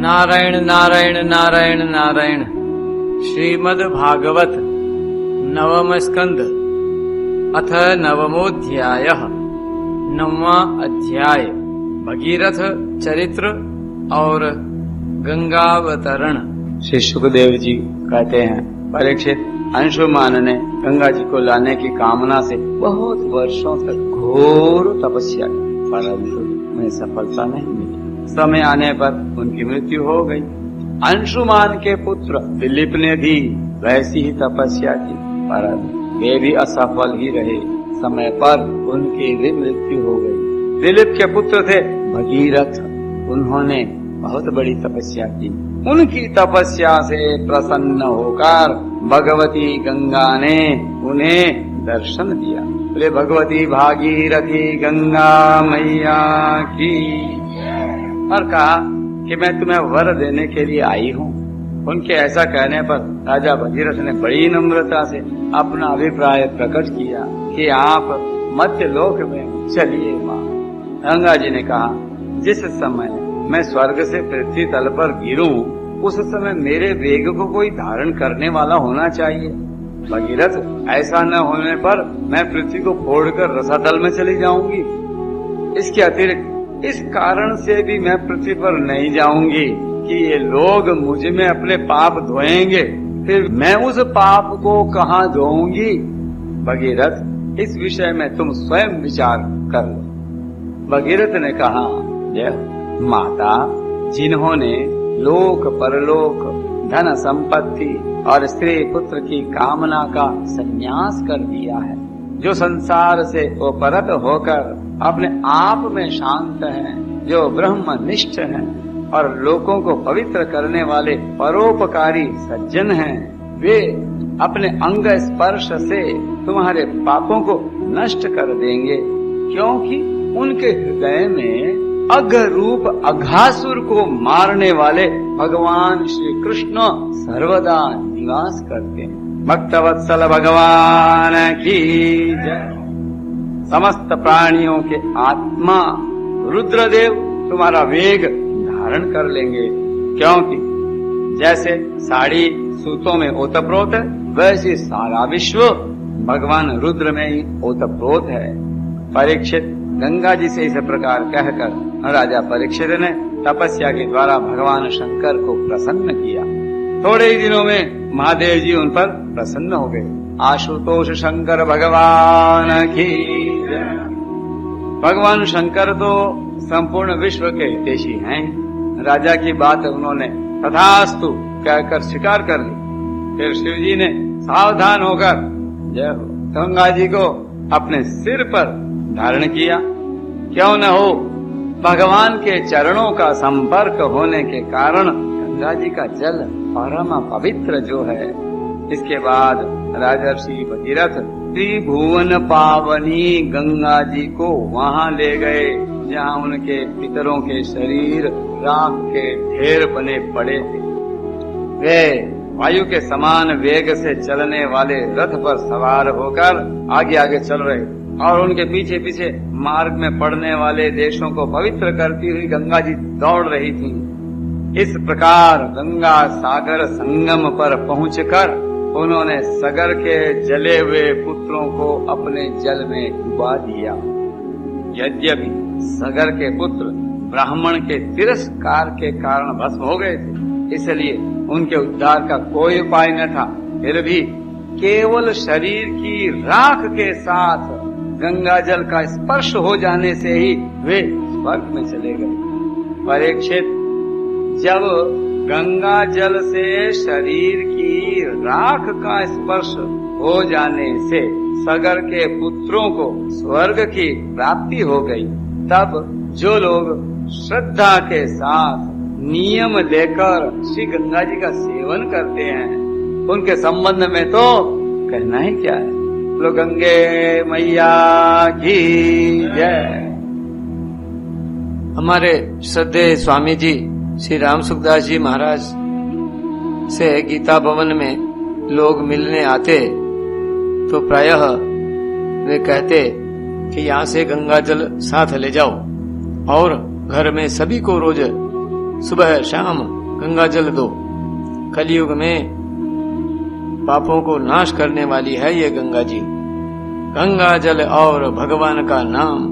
नारायण नारायण नारायण नारायण। श्रीमद् भागवत नवम स्कंद अथ नवमोऽध्यायः। नववां अध्याय भगीरथ चरित्र और गंगावतरण। श्री सुखदेव जी कहते हैं, परीक्षित, अंशुमान ने गंगा जी को लाने की कामना से बहुत वर्षों तक घोर तपस्या की, परंतु उन्हें सफलता नहीं मिली। समय आने पर उनकी मृत्यु हो गई। अंशुमान के पुत्र दिलीप ने भी वैसी ही तपस्या की, परंतु वे भी असफल ही रहे। समय पर उनकी भी मृत्यु हो गई। दिलीप के पुत्र थे भगीरथ। उन्होंने बहुत बड़ी तपस्या की। उनकी तपस्या से प्रसन्न होकर भगवती गंगा ने उन्हें दर्शन दिया। बोले भगवती भागीरथी गंगा मैया की। और कहा कि मैं तुम्हें वर देने के लिए आई हूँ। उनके ऐसा कहने पर राजा भगीरथ ने बड़ी नम्रता से अपना अभिप्राय प्रकट किया कि आप मध्य लोक में चलिए माँ। गंगा जी ने कहा, जिस समय मैं स्वर्ग से पृथ्वी तल पर गिरूं, उस समय मेरे वेग को कोई धारण करने वाला होना चाहिए। भगीरथ, ऐसा न होने पर मैं पृथ्वी को फोड़कर रसातल में चली जाऊंगी। इसके अतिरिक्त इस कारण से भी मैं पृथ्वी पर नहीं जाऊंगी कि ये लोग मुझ में अपने पाप धोएंगे, फिर मैं उस पाप को कहाँ धोऊंगी। भगीरथ, इस विषय में तुम स्वयं विचार कर लो। भगीरथ ने कहा, माता, जिन्होंने लोक परलोक, धन संपत्ति और स्त्री पुत्र की कामना का संन्यास कर दिया है, जो संसार से उपरत होकर अपने आप में शांत हैं, जो ब्रह्मनिष्ठ हैं और लोगों को पवित्र करने वाले परोपकारी सज्जन हैं, वे अपने अंग स्पर्श से तुम्हारे पापों को नष्ट कर देंगे, क्योंकि उनके हृदय में अघरूप अघासुर को मारने वाले भगवान श्री कृष्ण सर्वदा निवास करते हैं। भक्तवत्सल भगवान की जय। समस्त प्राणियों के आत्मा रुद्रदेव तुम्हारा वेग धारण कर लेंगे, क्योंकि जैसे साड़ी सूतों में ओतप्रोत है, वैसे सारा विश्व भगवान रुद्र में ही ओतप्रोत है। परीक्षित, गंगा जी से इस प्रकार कहकर राजा परीक्षित ने तपस्या के द्वारा भगवान शंकर को प्रसन्न किया। थोड़े ही दिनों में महादेव जी उन पर प्रसन्न हो गए। आशुतोष शंकर भगवान की। भगवान शंकर तो संपूर्ण विश्व के हितैषी हैं। राजा की बात उन्होंने तथास्तु कहकर स्वीकार कर ली। फिर शिव जी ने सावधान होकर जय हो गंगा जी को अपने सिर पर धारण किया। क्यों न हो, भगवान के चरणों का संपर्क होने के कारण गंगा जी का जल परम पवित्र जो है। इसके बाद राजर्षि भगीरथ त्रिभुवन पावनी गंगा जी को वहाँ ले गए, जहाँ उनके पितरों के शरीर राख के ढेर बने पड़े थे। वे वायु के समान वेग से चलने वाले रथ पर सवार होकर आगे आगे चल रहे, और उनके पीछे पीछे मार्ग में पड़ने वाले देशों को पवित्र करती हुई गंगा जी दौड़ रही थी। इस प्रकार गंगा सागर संगम पर पहुंचकर उन्होंने सगर के जले हुए पुत्रों को अपने जल में डुबा दिया। यद्यपि सगर के पुत्र ब्राह्मण के तिरस्कार के कारण भस्म हो गए थे, इसलिए उनके उद्धार का कोई उपाय न था। फिर भी केवल शरीर की राख के साथ गंगा जल का स्पर्श हो जाने से ही वे स्वर्ग में चले गए। परीक्षित, जब गंगा जल से शरीर की राख का स्पर्श हो जाने से सगर के पुत्रों को स्वर्ग की प्राप्ति हो गई, तब जो लोग श्रद्धा के साथ नियम लेकर श्री गंगा जी का सेवन करते हैं, उनके संबंध में तो कहना ही क्या है। लो गंगे मैया की जय। हमारे श्रद्धेय स्वामी जी श्री राम सुखदास जी महाराज से गीता भवन में लोग मिलने आते तो प्रायः वे कहते कि यहाँ से गंगा जल साथ ले जाओ और घर में सभी को रोज सुबह शाम गंगा जल दो। कलयुग में पापों को नाश करने वाली है ये गंगा जी। गंगा जल और भगवान का नाम,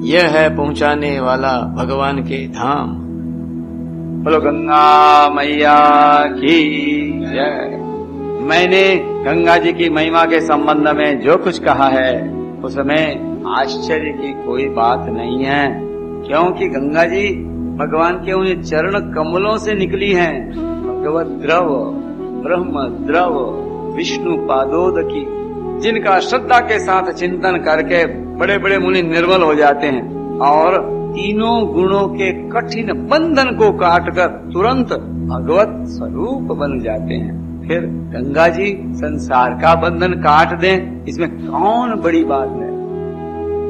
यह है पहुंचाने वाला भगवान के धाम। बोलो गंगा मैया की जय। मैंने गंगा जी की महिमा के संबंध में जो कुछ कहा है उसमें आश्चर्य की कोई बात नहीं है, क्योंकि गंगा जी भगवान के उन चरण कमलों से निकली हैं। भगवत द्रव, ब्रह्म द्रव, विष्णु पादोदकी, जिनका श्रद्धा के साथ चिंतन करके बड़े बड़े मुनि निर्मल हो जाते हैं और तीनों गुणों के कठिन बंधन को काटकर तुरंत भगवत स्वरूप बन जाते हैं। फिर गंगा जी संसार का बंधन काट दें, इसमें कौन बड़ी बात है।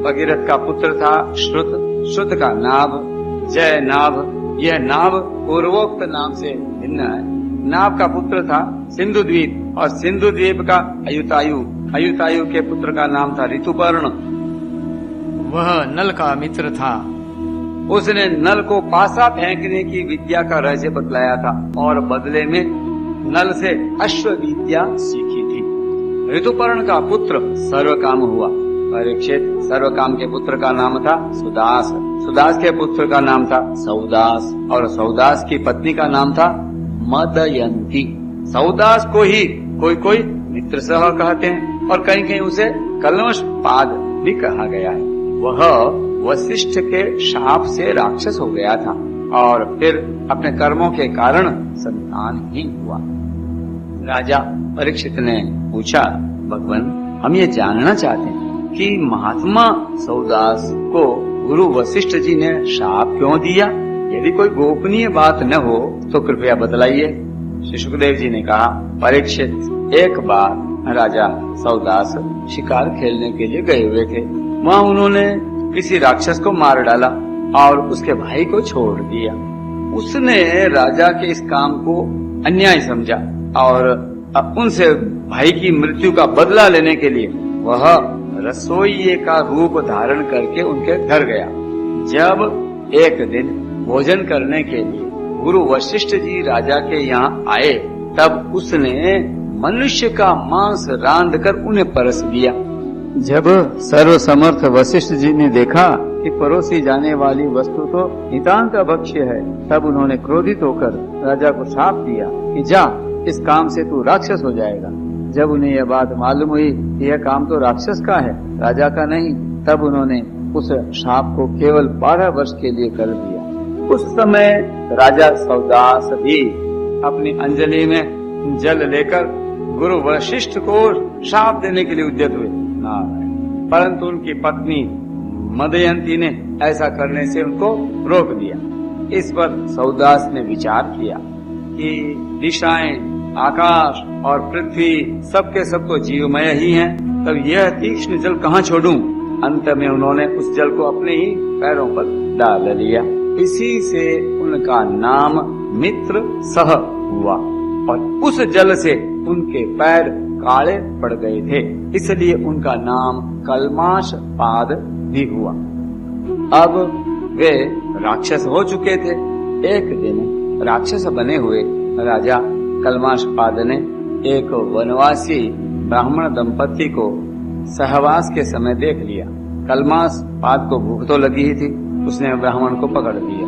भगीरथ का पुत्र था श्रुत, श्रुत का नाभ, जय नाभ। यह नाभ पूर्वोक्त नाम से भिन्न है। नाभ का पुत्र था सिंधु द्वीप और सिंधु द्वीप का अयुतायु, अयुतायु के पुत्र का नाम था ऋतुपर्ण। वह नल का मित्र था। उसने नल को पासा फेंकने की विद्या का रहस्य बतलाया था और बदले में नल से अश्व विद्या सीखी थी। ऋतुपर्ण का पुत्र सर्वकाम हुआ। परीक्षित सर्वकाम के पुत्र का नाम था सुदास, सुदास के पुत्र का नाम था सौदास और सौदास की पत्नी का नाम था मदयंती। सौदास को ही कोई कोई मित्र सह कहते हैं और कहीं कहीं उसे कलमश पाद भी कहा गया है। वह वशिष्ठ के शाप से राक्षस हो गया था और फिर अपने कर्मों के कारण संतानहीन हुआ। राजा परीक्षित ने पूछा, भगवान हम ये जानना चाहते हैं कि महात्मा सौदास को गुरु वशिष्ठ जी ने शाप क्यों दिया? यदि कोई गोपनीय बात न हो तो कृपया बतलाइए। श्री सुखदेव जी ने कहा, परीक्षित, एक बार राजा सौदास शिकार खेलने के लिए गए हुए थे। वहाँ उन्होंने किसी राक्षस को मार डाला और उसके भाई को छोड़ दिया। उसने राजा के इस काम को अन्याय समझा और उनसे भाई की मृत्यु का बदला लेने के लिए वह रसोइये का रूप धारण करके उनके घर गया। जब एक दिन भोजन करने के लिए गुरु वशिष्ठ जी राजा के यहाँ आए, तब उसने मनुष्य का मांस रांध कर उन्हें परस दिया। जब सर्वसमर्थ वशिष्ठ जी ने देखा कि परोसी जाने वाली वस्तु तो नितांत अभक्ष्य है, तब उन्होंने क्रोधित होकर राजा को शाप दिया कि जा, इस काम से तू राक्षस हो जाएगा। जब उन्हें यह बात मालूम हुई कि यह काम तो राक्षस का है, राजा का नहीं, तब उन्होंने उस शाप को केवल 12 वर्ष के लिए कर दिया। उस समय राजा सौदास भी अपनी अंजलि में जल लेकर गुरु वशिष्ठ को शाप देने के लिए उद्यत हुए, परंतु उनकी पत्नी मदयंती ने ऐसा करने से उनको रोक दिया। इस पर सौदास ने विचार किया कि दिशाएं, आकाश और पृथ्वी सबके सब तो जीवमय ही हैं, तब यह तीक्ष्ण जल कहाँ छोड़ूं? अंत में उन्होंने उस जल को अपने ही पैरों पर डाल लिया। इसी से उनका नाम मित्र सह हुआ और उस जल से उनके पैर काले पड़ गए थे, इसलिए उनका नाम कलमाश पाद भी हुआ। अब वे राक्षस हो चुके थे। एक दिन राक्षस बने हुए राजा कलमाश पाद ने एक वनवासी ब्राह्मण दंपति को सहवास के समय देख लिया। कलमाश पाद को भूख तो लगी ही थी, उसने ब्राह्मण को पकड़ लिया।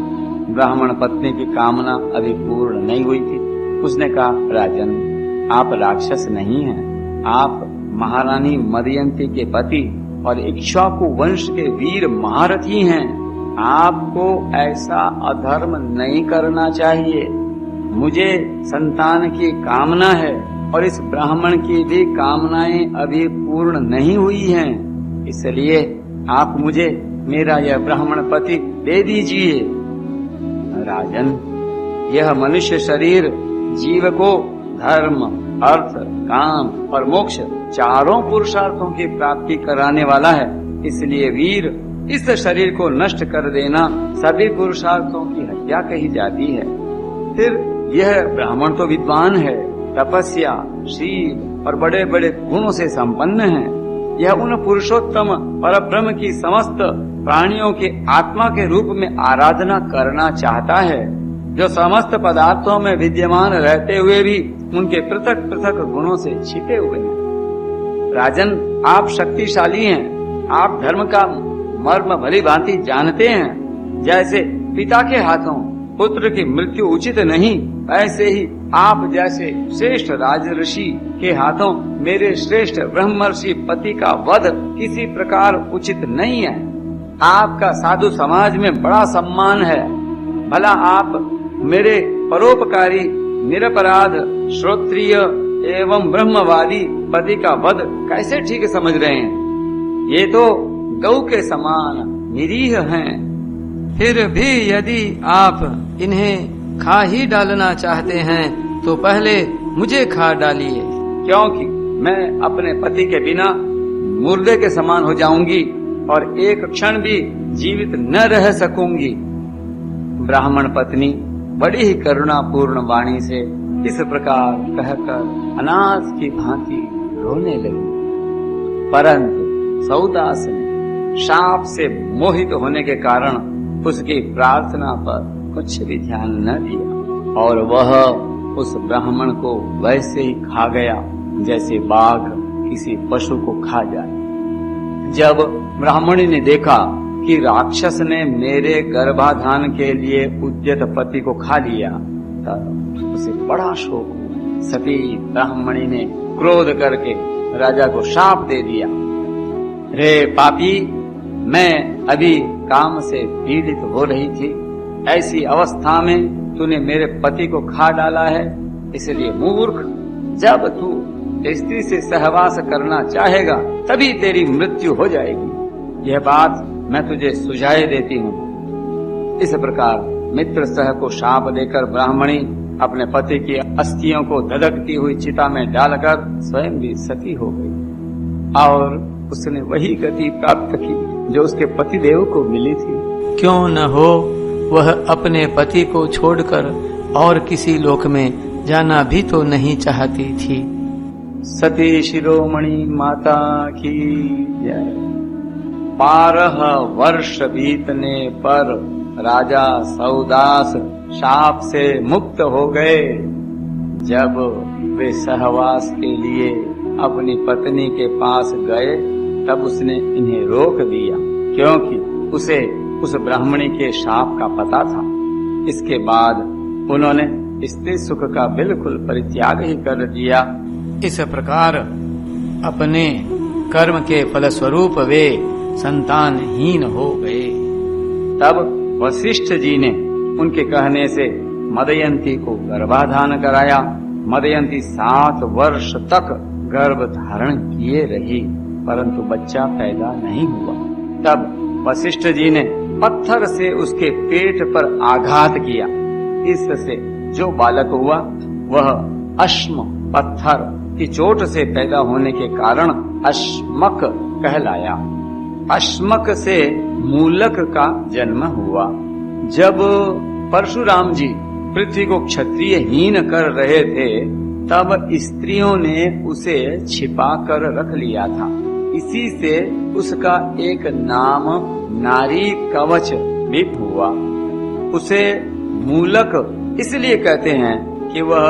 ब्राह्मण पत्नी की कामना अभी पूर्ण नहीं हुई थी। उसने कहा, राजन, आप राक्षस नहीं हैं, आप महारानी मदयंती के पति और इक्ष्वाकु वंश के वीर महारथी हैं। आपको ऐसा अधर्म नहीं करना चाहिए। मुझे संतान की कामना है और इस ब्राह्मण की भी कामनाएं अभी पूर्ण नहीं हुई हैं, इसलिए आप मुझे मेरा यह ब्राह्मण पति दे दीजिए। राजन, यह मनुष्य शरीर जीव को धर्म, अर्थ, काम और मोक्ष चारों पुरुषार्थों की प्राप्ति कराने वाला है, इसलिए वीर, इस शरीर को नष्ट कर देना सभी पुरुषार्थों की हत्या कही जाती है। फिर यह ब्राह्मण तो विद्वान है, तपस्या, शील और बड़े बड़े गुणों से संपन्न है। यह उन पुरुषोत्तम परब्रह्म की समस्त प्राणियों के आत्मा के रूप में आराधना करना चाहता है। जो समस्त पदार्थों में विद्यमान रहते हुए भी उनके पृथक पृथक गुणों से छिपे हुए हैं। राजन, आप शक्तिशाली हैं, आप धर्म का मर्म भली भांति जानते हैं। जैसे पिता के हाथों पुत्र की मृत्यु उचित नहीं, ऐसे ही आप जैसे श्रेष्ठ राजऋषि के हाथों मेरे श्रेष्ठ ब्रह्मर्षि पति का वध किसी प्रकार उचित नहीं है। आपका साधु समाज में बड़ा सम्मान है, भला आप मेरे परोपकारी निरपराध श्रोत्रिय एवं ब्रह्मवादी पति का वध कैसे ठीक समझ रहे हैं? ये तो गौ के समान निरीह हैं। फिर भी यदि आप इन्हें खा ही डालना चाहते हैं तो पहले मुझे खा डालिए, क्योंकि मैं अपने पति के बिना मुर्दे के समान हो जाऊंगी और एक क्षण भी जीवित न रह सकूंगी। ब्राह्मण पत्नी बड़ी ही करुणापूर्ण वाणी से इस प्रकार कहकर अनाथ की भांति रोने लगी। परंतु सौदास ने शाप से मोहित होने के कारण उसकी प्रार्थना पर कुछ भी ध्यान न दिया और वह उस ब्राह्मण को वैसे ही खा गया जैसे बाघ किसी पशु को खा जाए। जब ब्राह्मणी ने देखा कि राक्षस ने मेरे गर्भाधान के लिए उद्यत पति को खा लिया, तब उसे बड़ा शोक हुआ। सती ब्राह्मणी ने क्रोध करके राजा को शाप दे दिया, रे पापी, मैं अभी काम से पीड़ित हो रही थी, ऐसी अवस्था में तूने मेरे पति को खा डाला है, इसलिए मूर्ख, जब तू स्त्री से सहवास करना चाहेगा तभी तेरी मृत्यु हो जाएगी। यह बात मैं तुझे सुझाए देती हूँ। इस प्रकार मित्र सह को शाप देकर ब्राह्मणी अपने पति की अस्थियों को धधकती हुई चिता में डालकर स्वयं भी सती हो गई और उसने वही गति प्राप्त की जो उसके पतिदेव को मिली थी। क्यों न हो, वह अपने पति को छोड़कर और किसी लोक में जाना भी तो नहीं चाहती थी। सती शिरोमणि माता की जय। 12 वर्ष बीतने पर राजा सौदास शाप से मुक्त हो गए। जब वे सहवास के लिए अपनी पत्नी के पास गए तब उसने इन्हें रोक दिया, क्योंकि उसे उस ब्राह्मणी के शाप का पता था। इसके बाद उन्होंने स्त्री सुख का बिल्कुल परित्याग ही कर दिया। इस प्रकार अपने कर्म के फलस्वरूप वे संतानहीन हो गए। तब वशिष्ठ जी ने उनके कहने से मदयंती को गर्भाधान कराया। मदयंती 7 वर्ष तक गर्भ धारण किए रही, परंतु बच्चा पैदा नहीं हुआ। तब वशिष्ठ जी ने पत्थर से उसके पेट पर आघात किया। इससे जो बालक हुआ वह अश्म पत्थर की चोट से पैदा होने के कारण अश्मक कहलाया। अश्मक से मूलक का जन्म हुआ। जब परशुराम जी पृथ्वी को क्षत्रियहीन कर रहे थे तब स्त्रियों ने उसे छिपा कर रख लिया था। इसी से उसका एक नाम नारी कवच भी हुआ। उसे मूलक इसलिए कहते हैं कि वह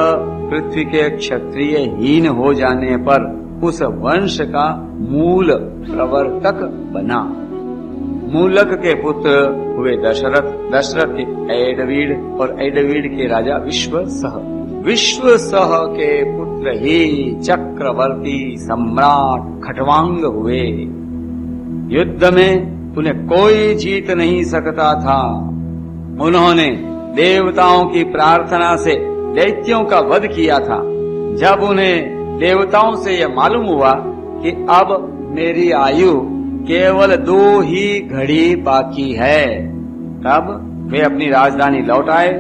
पृथ्वी के क्षत्रियहीन हो जाने पर उस वंश का मूल प्रवर्तक बना। मूलक के पुत्र हुए दशरथ, दशरथ के ऐडवीड और ऐडवीड के राजा विश्वसह, विश्वसह के पुत्र ही चक्रवर्ती सम्राट खटवांग हुए। युद्ध में उन्हें कोई जीत नहीं सकता था। उन्होंने देवताओं की प्रार्थना से दैत्यों का वध किया था। जब उन्हें देवताओं से यह मालूम हुआ कि अब मेरी आयु केवल 2 ही घड़ी बाकी है, तब वे अपनी राजधानी लौट आए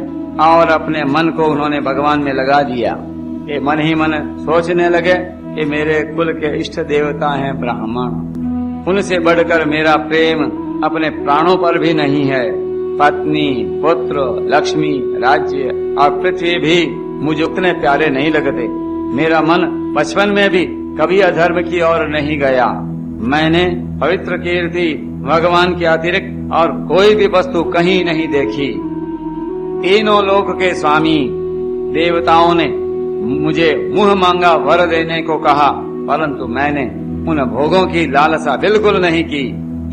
और अपने मन को उन्होंने भगवान में लगा दिया। ये मन ही मन सोचने लगे कि मेरे कुल के इष्ट देवता हैं ब्राह्मण, उनसे बढ़कर मेरा प्रेम अपने प्राणों पर भी नहीं है। पत्नी, पुत्र, लक्ष्मी, राज्य और पृथ्वी भी मुझे उतने प्यारे नहीं लगते। मेरा मन बचपन में भी कभी अधर्म की ओर नहीं गया। मैंने पवित्र कीर्ति भगवान के अतिरिक्त और कोई भी वस्तु कहीं नहीं देखी। तीनों लोक के स्वामी देवताओं ने मुझे मुंह मांगा वर देने को कहा, परंतु मैंने उन भोगों की लालसा बिल्कुल नहीं की,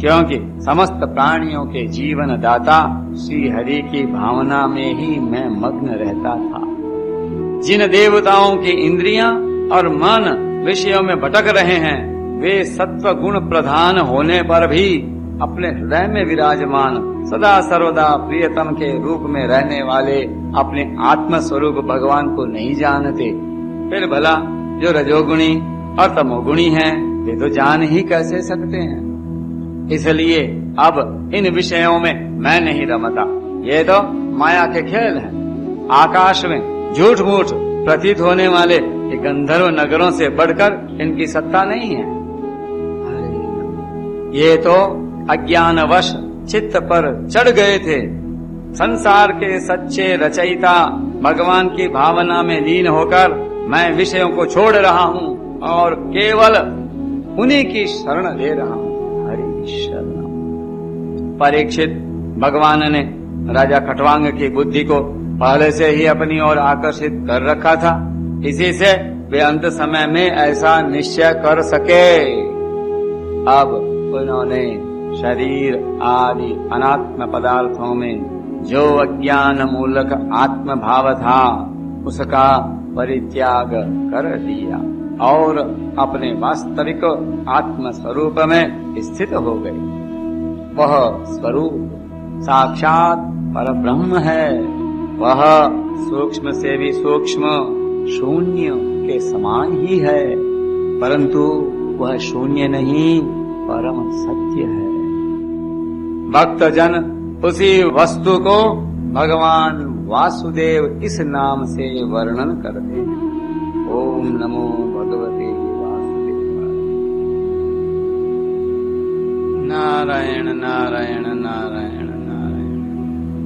क्योंकि समस्त प्राणियों के जीवन दाता श्री हरि की भावना में ही मैं मग्न रहता था। जिन देवताओं की इंद्रियां और मन विषयों में भटक रहे हैं, वे सत्व गुण प्रधान होने पर भी अपने हृदय में विराजमान सदा सर्वदा प्रियतम के रूप में रहने वाले अपने आत्म स्वरूप भगवान को नहीं जानते। फिर भला जो रजोगुणी और तमोगुणी हैं, वे तो जान ही कैसे सकते हैं। इसलिए अब इन विषयों में मैं नहीं रमता। ये तो माया के खेल हैं। आकाश में झूठ मूठ प्रतीत होने वाले ये गंधर्व नगरों से बढ़कर इनकी सत्ता नहीं है। ये तो अज्ञानवश चित्त पर चढ़ गए थे। संसार के सच्चे रचयिता भगवान की भावना में लीन होकर मैं विषयों को छोड़ रहा हूँ और केवल उन्हीं की शरण ले रहा हूँ। हरि शरण। परीक्षित भगवान ने राजा खटवांग की बुद्धि को पहले से ही अपनी ओर आकर्षित कर रखा था। इसी से वे अंत समय में ऐसा निश्चय कर सके। अब उन्होंने शरीर आदि अनात्म पदार्थों में जो अज्ञान मूलक आत्म भाव था, उसका परित्याग कर दिया और अपने वास्तविक आत्म स्वरूप में स्थित हो गए। वह स्वरूप साक्षात पर ब्रह्म है। वह सूक्ष्म से भी सूक्ष्म शून्य के समान ही है, परंतु वह शून्य नहीं, परम सत्य है। भक्त जन उसी वस्तु को भगवान वासुदेव इस नाम से वर्णन करते हैं। ओम नमो भगवते वासुदेवाय। नारायण नारायण नारायण